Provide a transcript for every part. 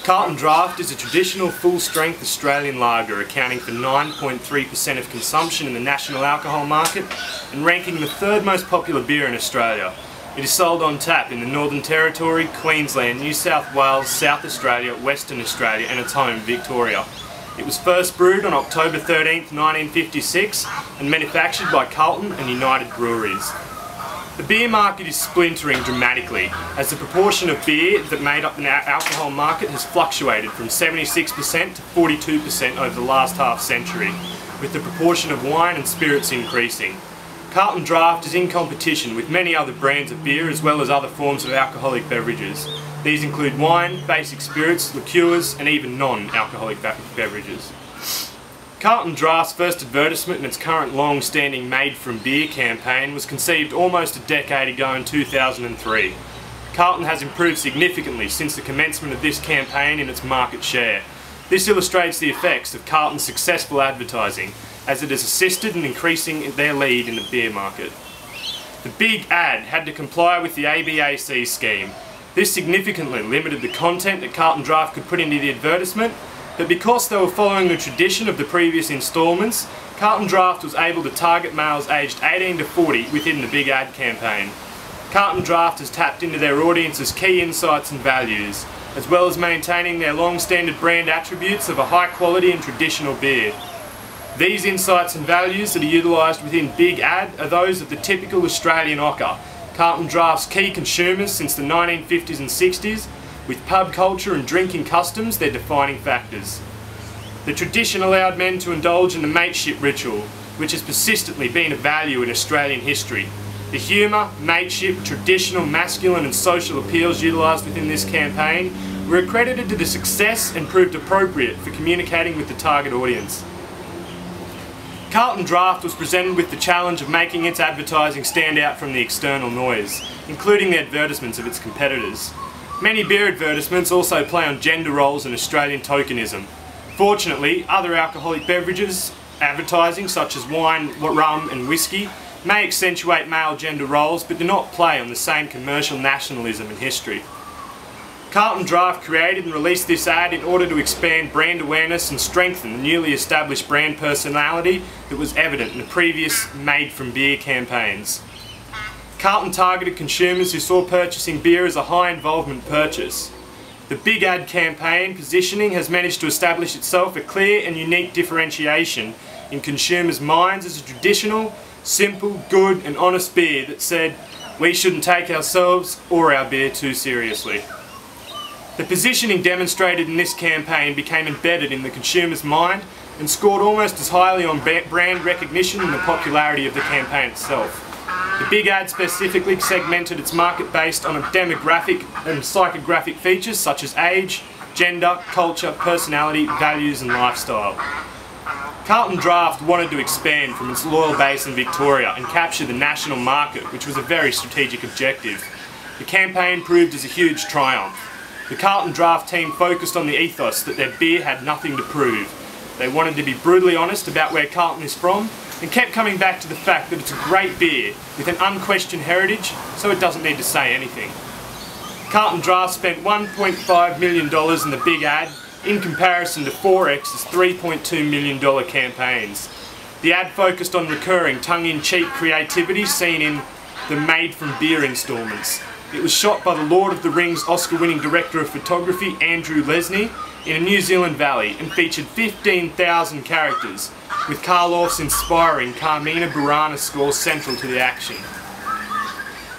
Carlton Draught is a traditional full-strength Australian lager, accounting for 9.3% of consumption in the national alcohol market and ranking the third most popular beer in Australia. It is sold on tap in the Northern Territory, Queensland, New South Wales, South Australia, Western Australia and its home, Victoria. It was first brewed on October 13, 1956 and manufactured by Carlton and United Breweries. The beer market is splintering dramatically as the proportion of beer that made up the alcohol market has fluctuated from 76% to 42% over the last half century, with the proportion of wine and spirits increasing. Carlton Draught is in competition with many other brands of beer as well as other forms of alcoholic beverages. These include wine, basic spirits, liqueurs and even non-alcoholic beverages. Carlton Draught's first advertisement in its current long-standing Made from Beer campaign was conceived almost a decade ago in 2003. Carlton has improved significantly since the commencement of this campaign in its market share. This illustrates the effects of Carlton's successful advertising, as it has assisted in increasing their lead in the beer market. The big ad had to comply with the ABAC scheme. This significantly limited the content that Carlton Draught could put into the advertisement, but because they were following the tradition of the previous instalments, Carlton Draught was able to target males aged 18 to 40 within the big ad campaign. Carlton Draught has tapped into their audience's key insights and values, as well as maintaining their long-standing brand attributes of a high quality and traditional beer. These insights and values that are utilised within big ad are those of the typical Australian ocker, Carlton Draught's key consumers since the 1950s and 60s, with pub culture and drinking customs their defining factors. The tradition allowed men to indulge in the mateship ritual, which has persistently been a value in Australian history. The humour, mateship, traditional, masculine and social appeals utilised within this campaign were accredited to the success and proved appropriate for communicating with the target audience. Carlton Draught was presented with the challenge of making its advertising stand out from the external noise, including the advertisements of its competitors. Many beer advertisements also play on gender roles and Australian tokenism. Fortunately, other alcoholic beverages advertising, such as wine, rum and whiskey, may accentuate male gender roles but do not play on the same commercial nationalism and history. Carlton Draught created and released this ad in order to expand brand awareness and strengthen the newly established brand personality that was evident in the previous Made from Beer campaigns. Carlton targeted consumers who saw purchasing beer as a high involvement purchase. The big ad campaign positioning has managed to establish itself a clear and unique differentiation in consumers' minds as a traditional, simple, good and honest beer that said, we shouldn't take ourselves or our beer too seriously. The positioning demonstrated in this campaign became embedded in the consumer's mind and scored almost as highly on brand recognition and the popularity of the campaign itself. The big ad specifically segmented its market based on demographic and psychographic features such as age, gender, culture, personality, values and lifestyle. Carlton Draught wanted to expand from its loyal base in Victoria and capture the national market, which was a very strategic objective. The campaign proved as a huge triumph. The Carlton Draught team focused on the ethos that their beer had nothing to prove. They wanted to be brutally honest about where Carlton is from and kept coming back to the fact that it's a great beer with an unquestioned heritage, so it doesn't need to say anything. Carlton Draught spent $1.5 million in the big ad in comparison to 4X's $3.2 million campaigns. The ad focused on recurring tongue-in-cheek creativity seen in the Made from Beer installments. It was shot by the Lord of the Rings Oscar-winning director of photography Andrew Lesnie in a New Zealand valley and featured 15,000 characters, with Karloff's inspiring Carmina Burana score central to the action.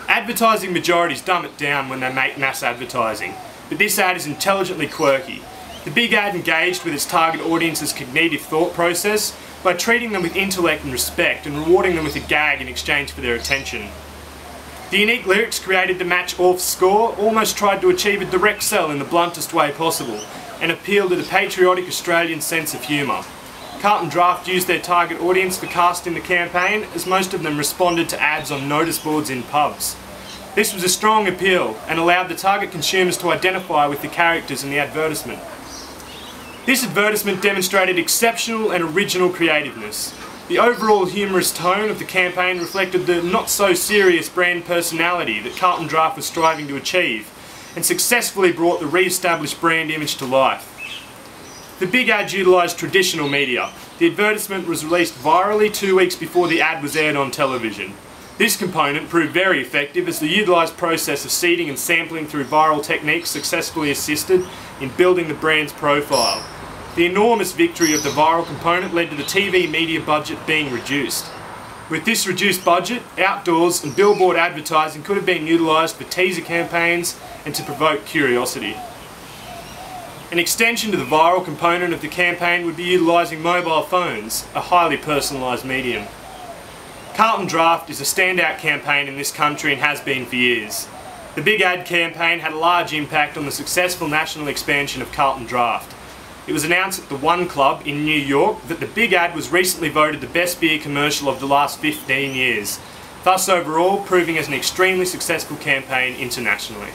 Advertising majorities dumb it down when they make mass advertising, but this ad is intelligently quirky. The big ad engaged with its target audience's cognitive thought process by treating them with intellect and respect and rewarding them with a gag in exchange for their attention. The unique lyrics created to match Orff's score almost tried to achieve a direct sell in the bluntest way possible and appealed to the patriotic Australian sense of humour. Carlton Draught used their target audience for casting the campaign, as most of them responded to ads on notice boards in pubs. This was a strong appeal and allowed the target consumers to identify with the characters in the advertisement. This advertisement demonstrated exceptional and original creativeness. The overall humorous tone of the campaign reflected the not-so-serious brand personality that Carlton Draught was striving to achieve, and successfully brought the re-established brand image to life. The big ad utilised traditional media. The advertisement was released virally 2 weeks before the ad was aired on television. This component proved very effective as the utilised process of seeding and sampling through viral techniques successfully assisted in building the brand's profile. The enormous victory of the viral component led to the TV media budget being reduced. With this reduced budget, outdoors and billboard advertising could have been utilised for teaser campaigns and to provoke curiosity. An extension to the viral component of the campaign would be utilising mobile phones, a highly personalised medium. Carlton Draught is a standout campaign in this country and has been for years. The big ad campaign had a large impact on the successful national expansion of Carlton Draught. It was announced at the One Club in New York that the big ad was recently voted the best beer commercial of the last 15 years, thus overall proving as an extremely successful campaign internationally.